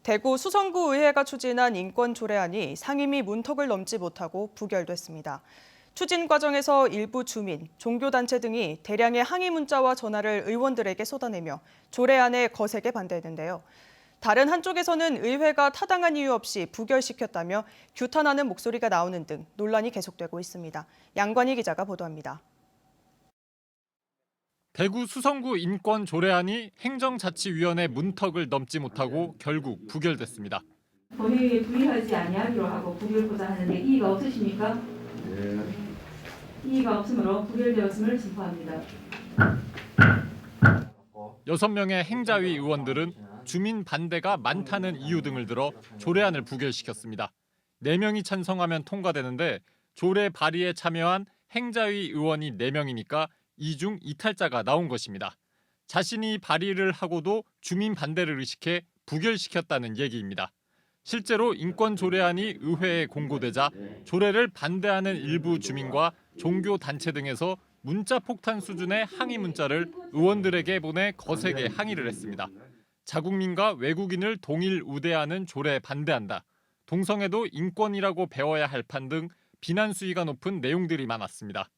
대구 수성구의회가 추진한 인권조례안이 상임위 문턱을 넘지 못하고 부결됐습니다. 추진 과정에서 일부 주민, 종교단체 등이 대량의 항의 문자와 전화를 의원들에게 쏟아내며 조례안에 거세게 반대했는데요. 다른 한쪽에서는 의회가 타당한 이유 없이 부결시켰다며 규탄하는 목소리가 나오는 등 논란이 계속되고 있습니다. 양관희 기자가 보도합니다. 대구 수성구 인권조례안이 행정자치위원회 문턱을 넘지 못하고 결국 부결됐습니다. 본회의에 부의하지 아니하기로 하고 부결고자 하는데 이의가 없으십니까? 네. 이의가 없으므로 부결되었음을 진포합니다. 6명의 행자위 의원들은 주민 반대가 많다는 이유 등을 들어 조례안을 부결시켰습니다. 4명이 찬성하면 통과되는데 조례 발의에 참여한 행자위 의원이 4명이니까 이중 이탈자가 나온 것입니다. 자신이 발의를 하고도 주민 반대를 의식해 부결시켰다는 얘기입니다. 실제로 인권조례안이 의회에 공고되자 조례를 반대하는 일부 주민과 종교단체 등에서 문자 폭탄 수준의 항의 문자를 의원들에게 보내 거세게 항의를 했습니다. 자국민과 외국인을 동일 우대하는 조례에 반대한다. 동성애도 인권이라고 배워야 할 판 등 비난 수위가 높은 내용들이 많았습니다.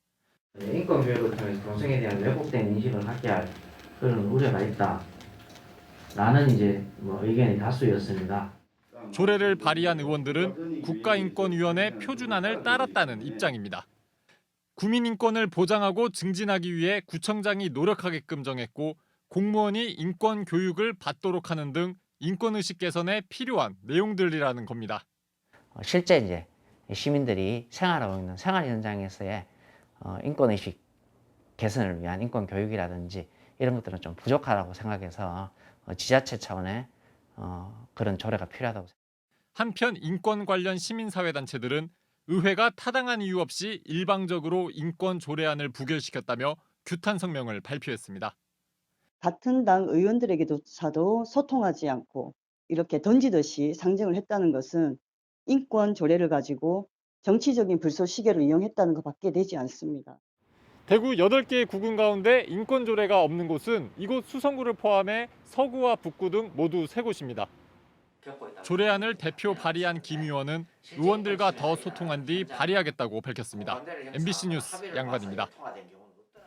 인권 교육을 통해서 동성애에 대한 왜곡된 인식을 갖게 할 그런 우려가 있다. 라는 의견이 다수였습니다. 조례를 발의한 의원들은 국가인권위원회 표준안을 따랐다는 입장입니다. 구민인권을 보장하고 증진하기 위해 구청장이 노력하게끔 정했고 공무원이 인권 교육을 받도록 하는 등 인권의식 개선에 필요한 내용들이라는 겁니다. 실제 시민들이 생활하고 있는 생활 현장에서의 인권의식 개선을 위한 인권 교육이라든지 이런 것들은 좀 부족하다고 생각해서 지자체 차원의 그런 조례가 필요하다고 생각합니다. 한편 인권 관련 시민사회단체들은 의회가 타당한 이유 없이 일방적으로 인권 조례안을 부결시켰다며 규탄 성명을 발표했습니다. 같은 당 의원들에게조차도 소통하지 않고 이렇게 던지듯이 상정을 했다는 것은 인권 조례를 가지고 정치적인 불쏘시개를 이용했다는 것밖에 되지 않습니다. 대구 8개의 구군 가운데 인권 조례가 없는 곳은 이곳 수성구를 포함해 서구와 북구 등 모두 3곳입니다. 조례안을 대표 발의한 김 의원은 의원들과 더 소통한 뒤 발의하겠다고 밝혔습니다. MBC 뉴스 양관입니다.